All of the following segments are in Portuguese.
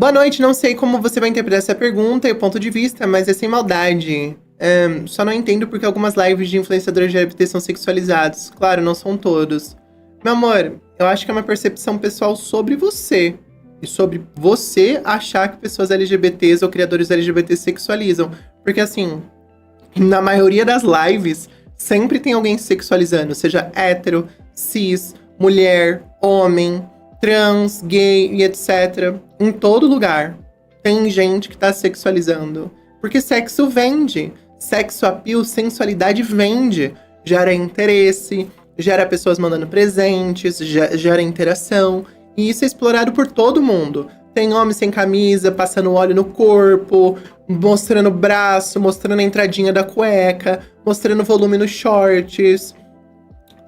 Boa noite, não sei como você vai interpretar essa pergunta e o ponto de vista, mas é sem maldade. Só não entendo porque algumas lives de influenciadores LGBT são sexualizados. Claro, não são todos. Meu amor, eu acho que é uma percepção pessoal sobre você. E sobre você achar que pessoas LGBTs ou criadores LGBTs sexualizam. Porque assim, na maioria das lives, sempre tem alguém se sexualizando. Seja hétero, cis, mulher, homem, trans, gay e etc. Em todo lugar tem gente que tá sexualizando. Porque sexo vende. Sexo appeal, sensualidade vende. Gera interesse, gera pessoas mandando presentes, gera interação. E isso é explorado por todo mundo. Tem homem sem camisa, passando óleo no corpo, mostrando o braço, mostrando a entradinha da cueca, mostrando volume nos shorts.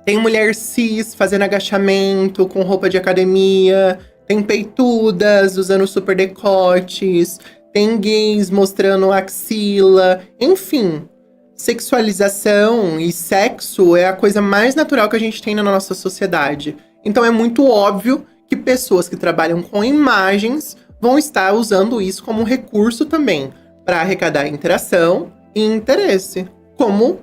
Tem mulher cis fazendo agachamento com roupa de academia. Tem peitudas usando super decotes. Tem gays mostrando axila. Enfim, sexualização e sexo é a coisa mais natural que a gente tem na nossa sociedade. Então é muito óbvio que pessoas que trabalham com imagens vão estar usando isso como recurso também para arrecadar interação e interesse, como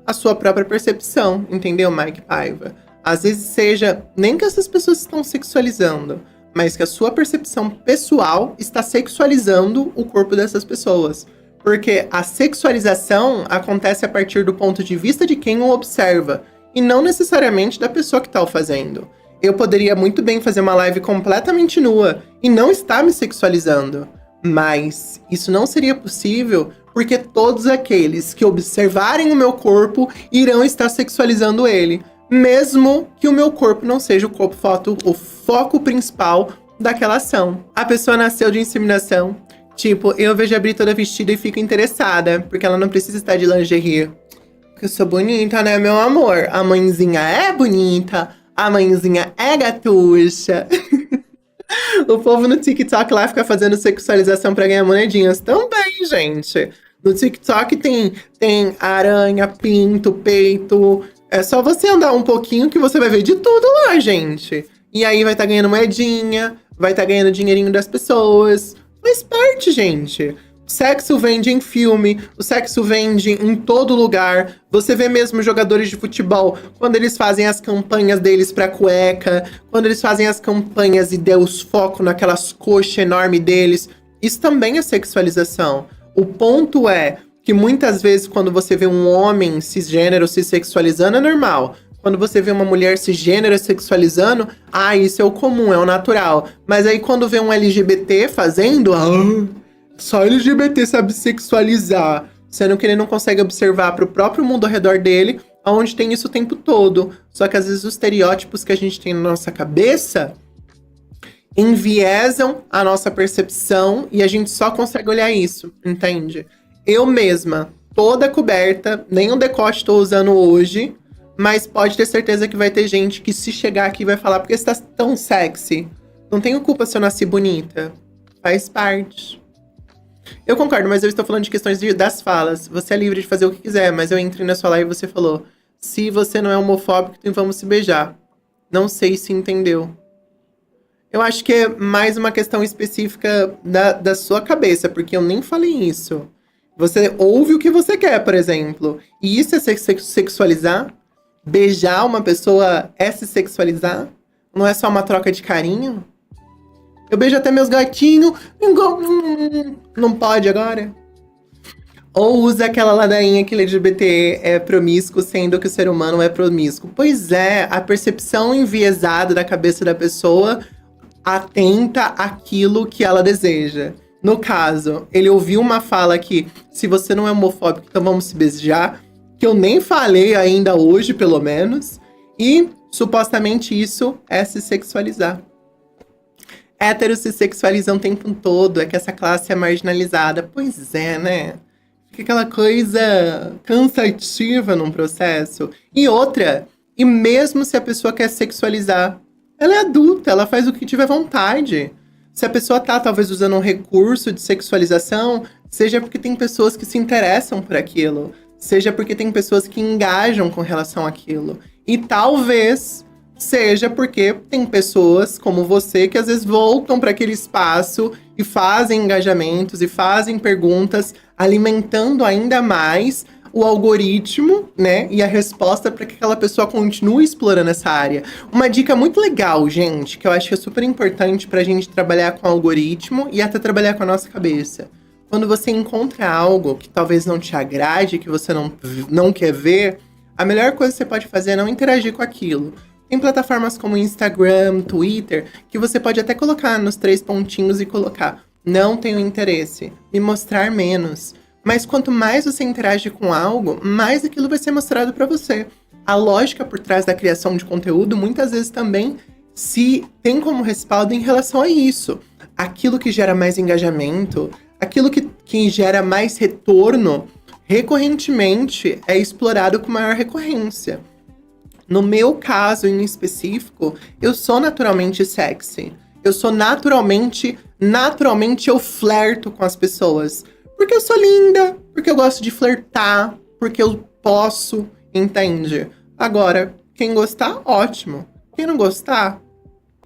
a sua própria percepção, entendeu, Mike Paiva? Às vezes seja nem que essas pessoas estão sexualizando, mas que a sua percepção pessoal está sexualizando o corpo dessas pessoas. Porque a sexualização acontece a partir do ponto de vista de quem o observa, e não necessariamente da pessoa que está o fazendo. Eu poderia muito bem fazer uma live completamente nua e não estar me sexualizando. Mas isso não seria possível porque todos aqueles que observarem o meu corpo irão estar sexualizando ele. Mesmo que o meu corpo não seja o foco principal daquela ação. A pessoa nasceu de inseminação. Tipo, eu vejo a Bri toda vestida e fico interessada, porque ela não precisa estar de lingerie. Porque eu sou bonita, né, meu amor? A mãezinha é bonita. A mãezinha é gatuxa. O povo no TikTok lá fica fazendo sexualização pra ganhar monedinhas também, gente. No TikTok tem aranha, pinto, peito. É só você andar um pouquinho que você vai ver de tudo lá, gente. E aí vai estar ganhando moedinha, vai estar ganhando dinheirinho das pessoas. Faz parte, gente. O sexo vende em filme, o sexo vende em todo lugar. Você vê mesmo jogadores de futebol, quando eles fazem as campanhas deles pra cueca, quando eles fazem as campanhas e dão os foco naquelas coxas enormes deles. Isso também é sexualização. O ponto é que muitas vezes quando você vê um homem cisgênero se sexualizando é normal. Quando você vê uma mulher cisgênero sexualizando, isso é o comum, é o natural. Mas aí quando vê um LGBT fazendo, só LGBT sabe sexualizar. Sendo que ele não consegue observar pro próprio mundo ao redor dele, onde tem isso o tempo todo. Só que às vezes os estereótipos que a gente tem na nossa cabeça enviesam a nossa percepção e a gente só consegue olhar isso, entende? Eu mesma, toda coberta, nem um decote tô usando hoje, mas pode ter certeza que vai ter gente que se chegar aqui vai falar, porque você tá tão sexy? Não tenho culpa se eu nasci bonita. Faz parte. Eu concordo, mas eu estou falando de questões das falas. Você é livre de fazer o que quiser, mas eu entrei na sua live e você falou: se você não é homofóbico, então vamos se beijar. Não sei se entendeu. Eu acho que é mais uma questão específica da sua cabeça, porque eu nem falei isso. Você ouve o que você quer, por exemplo. E isso é sexualizar? Beijar uma pessoa é se sexualizar? Não é só uma troca de carinho? Eu beijo até meus gatinhos. Não pode agora? Ou usa aquela ladainha que LGBT é promíscuo, sendo que o ser humano é promíscuo. Pois é, a percepção enviesada da cabeça da pessoa atenta àquilo que ela deseja. No caso, ele ouviu uma fala que, se você não é homofóbico, então vamos se beijar, que eu nem falei ainda hoje, pelo menos, e supostamente isso é se sexualizar. Héteros se sexualizam o tempo todo, é que essa classe é marginalizada. Pois é, né? Fica aquela coisa cansativa num processo. E outra, e mesmo se a pessoa quer sexualizar, ela é adulta, ela faz o que tiver vontade. Se a pessoa tá, talvez, usando um recurso de sexualização, seja porque tem pessoas que se interessam por aquilo, seja porque tem pessoas que engajam com relação àquilo. E talvez seja porque tem pessoas como você que às vezes voltam para aquele espaço e fazem engajamentos e fazem perguntas, alimentando ainda mais o algoritmo, né? E a resposta para que aquela pessoa continue explorando essa área. Uma dica muito legal, gente, que eu acho que é super importante para a gente trabalhar com o algoritmo e até trabalhar com a nossa cabeça. Quando você encontra algo que talvez não te agrade, que você não quer ver, a melhor coisa que você pode fazer é não interagir com aquilo. Tem plataformas como Instagram, Twitter, que você pode até colocar nos 3 pontinhos e colocar não tenho interesse, me mostrar menos. Mas quanto mais você interage com algo, mais aquilo vai ser mostrado para você. A lógica por trás da criação de conteúdo muitas vezes também se tem como respaldo em relação a isso. Aquilo que gera mais engajamento, aquilo que gera mais retorno, recorrentemente é explorado com maior recorrência. No meu caso em específico, eu sou naturalmente sexy. Eu sou naturalmente eu flerto com as pessoas. Porque eu sou linda, porque eu gosto de flertar, porque eu posso, entende? Agora, quem gostar, ótimo. Quem não gostar,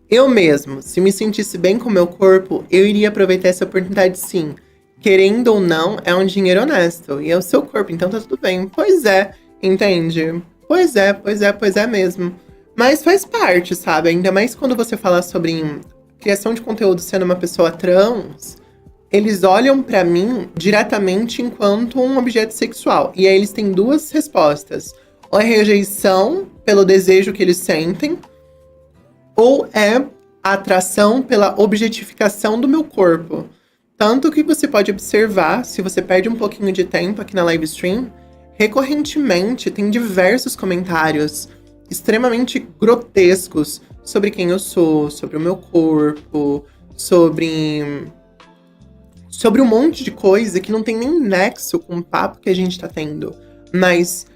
eu mesmo, se me sentisse bem com o meu corpo, eu iria aproveitar essa oportunidade sim. Querendo ou não, é um dinheiro honesto. E é o seu corpo, então tá tudo bem. Pois é, entende? Pois é mesmo. Mas faz parte, sabe? Ainda mais quando você fala sobre criação de conteúdo sendo uma pessoa trans, eles olham pra mim diretamente enquanto um objeto sexual. E aí eles têm 2 respostas. Ou é rejeição pelo desejo que eles sentem, ou é a atração pela objetificação do meu corpo. Tanto que você pode observar, se você perde um pouquinho de tempo aqui na live stream, recorrentemente tem diversos comentários extremamente grotescos sobre quem eu sou, sobre o meu corpo, sobre um monte de coisa que não tem nem nexo com o papo que a gente tá tendo. Mas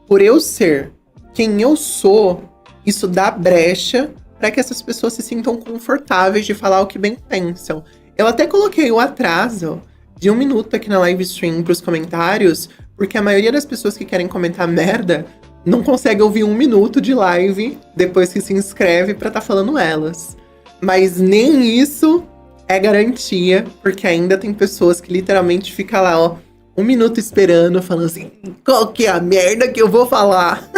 por eu ser quem eu sou, isso dá brecha para que essas pessoas se sintam confortáveis de falar o que bem pensam. Eu até coloquei o atraso de 1 minuto aqui na live stream pros comentários, porque a maioria das pessoas que querem comentar merda não consegue ouvir 1 minuto de live depois que se inscreve pra tá falando elas. Mas nem isso é garantia, porque ainda tem pessoas que literalmente ficam lá, ó, 1 minuto esperando, falando assim, qual que é a merda que eu vou falar?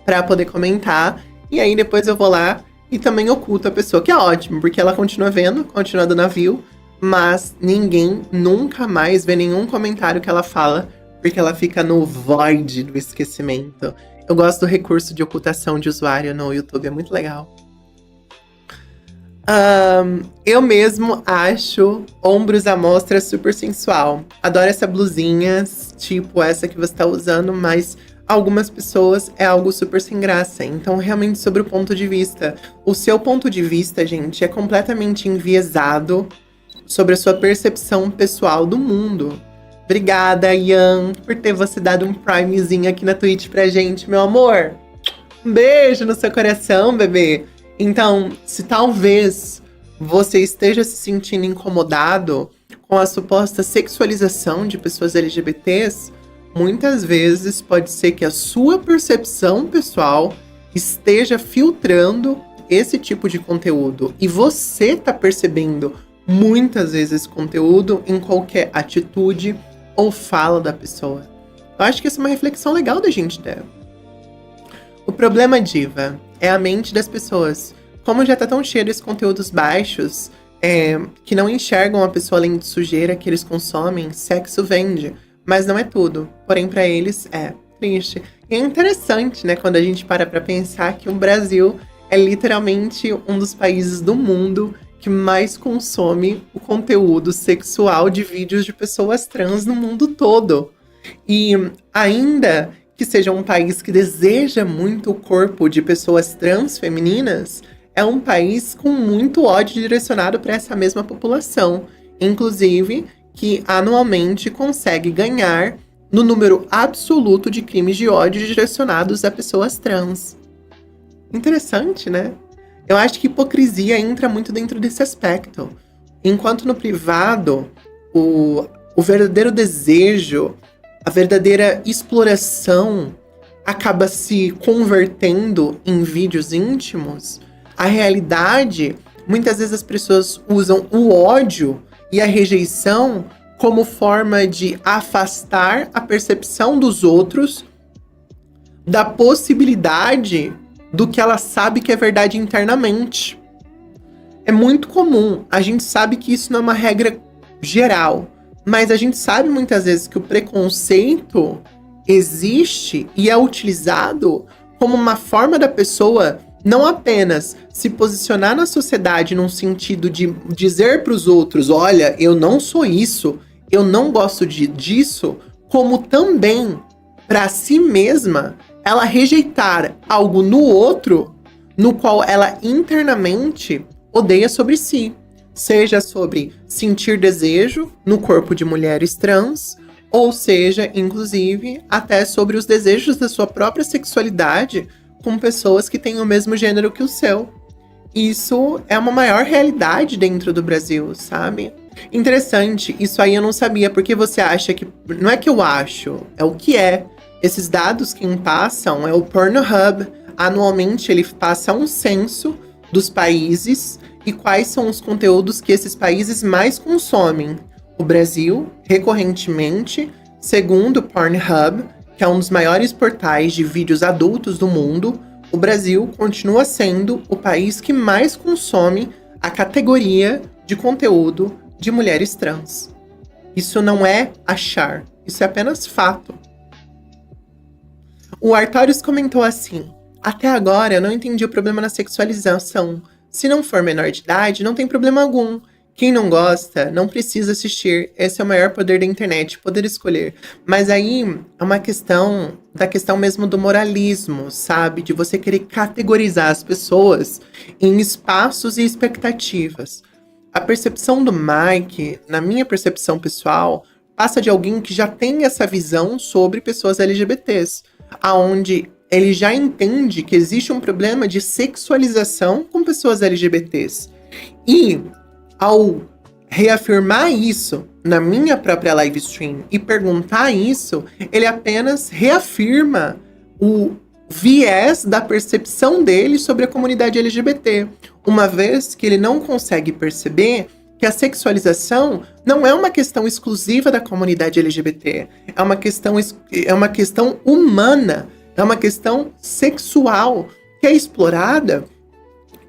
Pra poder comentar. E aí depois eu vou lá e também oculto a pessoa, que é ótimo, porque ela continua vendo, continua dando a view, mas ninguém nunca mais vê nenhum comentário que ela fala, porque ela fica no void do esquecimento. Eu gosto do recurso de ocultação de usuário no YouTube, é muito legal. Eu mesmo acho ombros à mostra super sensual. Adoro essa blusinha, tipo essa que você tá usando, mas algumas pessoas é algo super sem graça. Então, realmente, sobre o ponto de vista. O seu ponto de vista, gente, é completamente enviesado sobre a sua percepção pessoal do mundo. Obrigada, Ian, por ter você dado um primezinho aqui na Twitch pra gente, meu amor. Um beijo no seu coração, bebê. Então, se talvez você esteja se sentindo incomodado com a suposta sexualização de pessoas LGBTs, muitas vezes pode ser que a sua percepção pessoal esteja filtrando esse tipo de conteúdo. E você tá percebendo muitas vezes esse conteúdo em qualquer atitude ou fala da pessoa. Eu acho que essa é uma reflexão legal da gente ter. O problema, diva, é a mente das pessoas. Como já tá tão cheio desses conteúdos baixos, que não enxergam a pessoa além de sujeira que eles consomem, sexo vende. Mas não é tudo. Porém, pra eles, é triste. E é interessante, né, quando a gente para pra pensar que o Brasil é literalmente um dos países do mundo que mais consome o conteúdo sexual de vídeos de pessoas trans no mundo todo. E ainda que seja um país que deseja muito o corpo de pessoas trans femininas, é um país com muito ódio direcionado para essa mesma população. Inclusive, que anualmente consegue ganhar no número absoluto de crimes de ódio direcionados a pessoas trans. Interessante, né? Eu acho que hipocrisia entra muito dentro desse aspecto. Enquanto no privado, o verdadeiro desejo, a verdadeira exploração acaba se convertendo em vídeos íntimos, a realidade, muitas vezes as pessoas usam o ódio e a rejeição como forma de afastar a percepção dos outros da possibilidade do que ela sabe que é verdade internamente. É muito comum, a gente sabe que isso não é uma regra geral, mas a gente sabe muitas vezes que o preconceito existe e é utilizado como uma forma da pessoa não apenas se posicionar na sociedade num sentido de dizer para os outros, olha, eu não sou isso, eu não gosto disso, como também para si mesma ela rejeitar algo no outro no qual ela internamente odeia sobre si. Seja sobre sentir desejo no corpo de mulheres trans, ou seja, inclusive, até sobre os desejos da sua própria sexualidade com pessoas que têm o mesmo gênero que o seu. Isso é uma maior realidade dentro do Brasil, sabe? Interessante, isso aí eu não sabia, porque você acha que... Não é que eu acho, é o que é. Esses dados quem passam é o Pornhub. Anualmente ele passa um censo dos países e quais são os conteúdos que esses países mais consomem. O Brasil, recorrentemente, segundo o Pornhub, que é um dos maiores portais de vídeos adultos do mundo, o Brasil continua sendo o país que mais consome a categoria de conteúdo de mulheres trans. Isso não é achar, isso é apenas fato. O Artorius comentou assim: até agora eu não entendi o problema na sexualização. Se não for menor de idade, não tem problema algum. Quem não gosta, não precisa assistir. Esse é o maior poder da internet, poder escolher. Mas aí é uma questão mesmo do moralismo, sabe? De você querer categorizar as pessoas em espaços e expectativas. A percepção do Mike, na minha percepção pessoal, passa de alguém que já tem essa visão sobre pessoas LGBTs, aonde ele já entende que existe um problema de sexualização com pessoas LGBTs. E, ao reafirmar isso na minha própria live stream e perguntar isso, ele apenas reafirma o viés da percepção dele sobre a comunidade LGBT, uma vez que ele não consegue perceber que a sexualização não é uma questão exclusiva da comunidade LGBT, é uma questão humana, é uma questão sexual que é explorada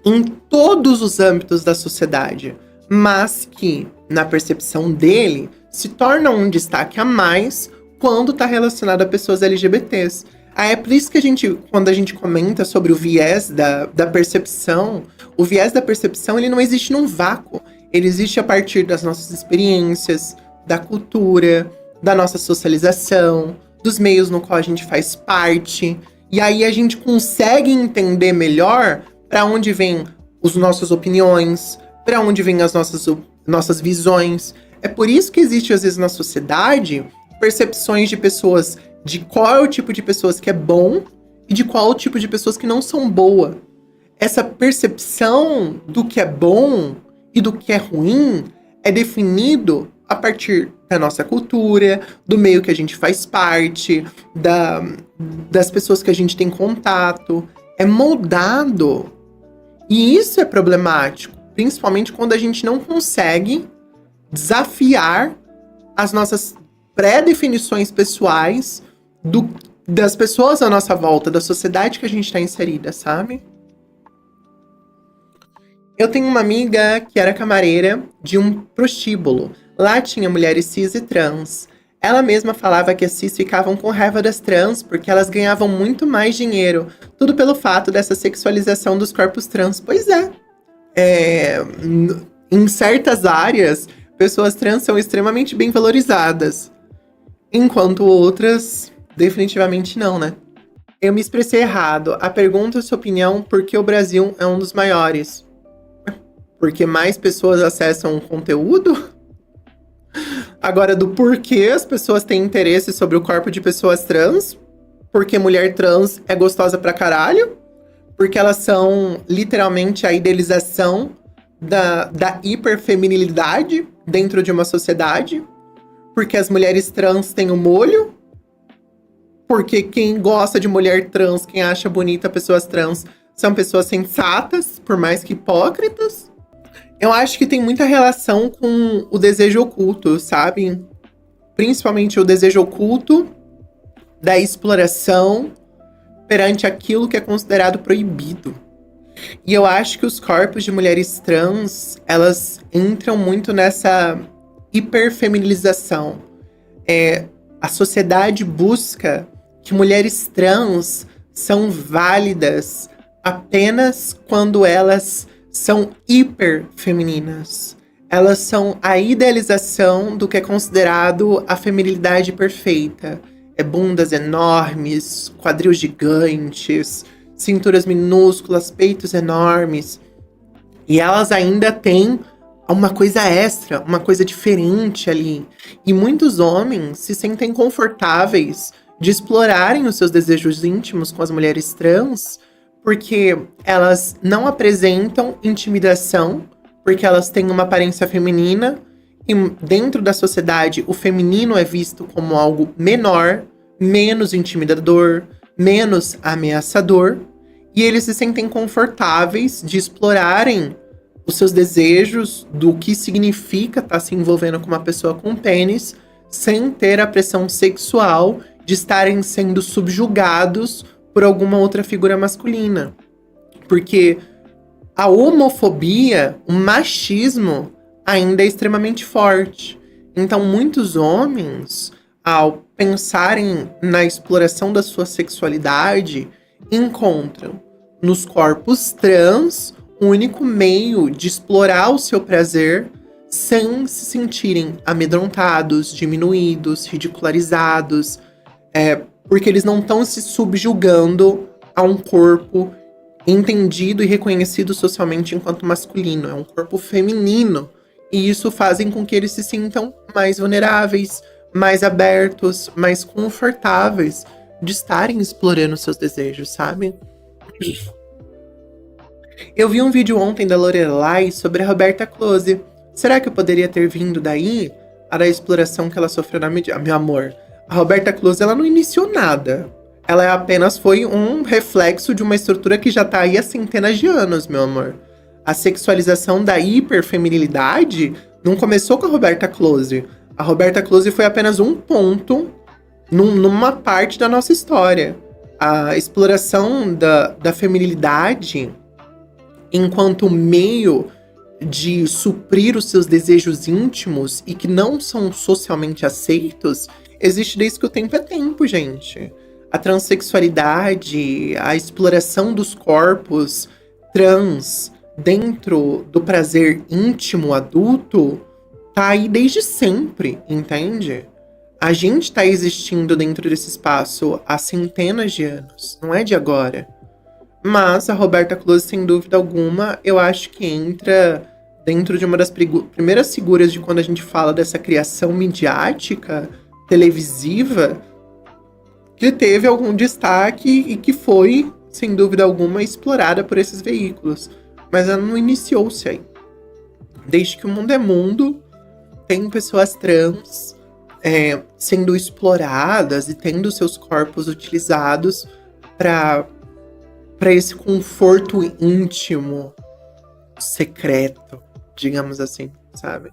em todos os âmbitos da sociedade, mas que, na percepção dele, se torna um destaque a mais quando está relacionado a pessoas LGBTs. É por isso que quando a gente comenta sobre o viés da percepção, o viés da percepção ele não existe num vácuo. Ele existe a partir das nossas experiências, da cultura, da nossa socialização, dos meios no qual a gente faz parte. E aí a gente consegue entender melhor para onde vêm as nossas opiniões, para onde vêm as nossas visões. É por isso que existe, às vezes, na sociedade, percepções de pessoas, de qual é o tipo de pessoas que é bom e de qual é o tipo de pessoas que não são boas. Essa percepção do que é bom e do que é ruim é definido a partir da nossa cultura, do meio que a gente faz parte, das pessoas que a gente tem contato. É moldado. E isso é problemático, principalmente quando a gente não consegue desafiar as nossas pré-definições pessoais das pessoas à nossa volta, da sociedade que a gente está inserida, sabe? Eu tenho uma amiga que era camareira de um prostíbulo. Lá tinha mulheres cis e trans. Ela mesma falava que as cis ficavam com raiva das trans porque elas ganhavam muito mais dinheiro. Tudo pelo fato dessa sexualização dos corpos trans. Pois é. Em certas áreas, pessoas trans são extremamente bem valorizadas. Enquanto outras, definitivamente não, né? Eu me expressei errado. A pergunta é sua opinião, por que o Brasil é um dos maiores? Porque mais pessoas acessam o conteúdo? Agora, do porquê as pessoas têm interesse sobre o corpo de pessoas trans? Porque mulher trans é gostosa pra caralho? Porque elas são literalmente a idealização da porque quem gosta de mulher trans, quem acha bonita pessoas trans, são pessoas sensatas, por mais que hipócritas. Eu acho que tem muita relação com o desejo oculto, sabe? Principalmente o desejo oculto da exploração perante aquilo que é considerado proibido. E eu acho que os corpos de mulheres trans, elas entram muito nessa hiperfeminização. A sociedade busca que mulheres trans são válidas apenas quando elas são hiperfemininas. Elas são a idealização do que é considerado a feminilidade perfeita. Bundas enormes, quadril gigantes, cinturas minúsculas, peitos enormes. E elas ainda têm uma coisa extra, uma coisa diferente ali. E muitos homens se sentem confortáveis de explorarem os seus desejos íntimos com as mulheres trans, porque elas não apresentam intimidação, porque elas têm uma aparência feminina, e dentro da sociedade o feminino é visto como algo menor, menos intimidador, menos ameaçador, e eles se sentem confortáveis de explorarem os seus desejos do que significa estar se envolvendo com uma pessoa com pênis, sem ter a pressão sexual de estarem sendo subjugados por alguma outra figura masculina. Porque a homofobia, o machismo, ainda é extremamente forte. Então, muitos homens, ao pensarem na exploração da sua sexualidade, encontram nos corpos trans o único meio de explorar o seu prazer sem se sentirem amedrontados, diminuídos, ridicularizados, porque eles não estão se subjugando a um corpo entendido e reconhecido socialmente enquanto masculino. É um corpo feminino. E isso fazem com que eles se sintam mais vulneráveis, mais abertos, mais confortáveis de estarem explorando seus desejos, sabe? Eu vi um vídeo ontem da Lorelai sobre a Roberta Close. Será que eu poderia ter vindo daí? A da exploração que ela sofreu na mídia? Meu amor, a Roberta Close, ela não iniciou nada. Ela apenas foi um reflexo de uma estrutura que já tá aí há centenas de anos, meu amor. A sexualização da hiperfeminilidade não começou com a Roberta Close. A Roberta Close foi apenas um ponto numa parte da nossa história. A exploração da feminilidade enquanto meio de suprir os seus desejos íntimos e que não são socialmente aceitos, existe desde que o tempo é tempo, gente. A transexualidade, a exploração dos corpos trans dentro do prazer íntimo adulto tá aí desde sempre, entende? A gente tá existindo dentro desse espaço há centenas de anos, não é de agora. Mas a Roberta Close, sem dúvida alguma, eu acho que entra dentro de uma das primeiras figuras de quando a gente fala dessa criação midiática, televisiva, que teve algum destaque e que foi, sem dúvida alguma, explorada por esses veículos. Mas ela não iniciou-se aí. Desde que o mundo é mundo, tem pessoas trans sendo exploradas e tendo seus corpos utilizados para esse conforto íntimo, secreto, digamos assim, sabe?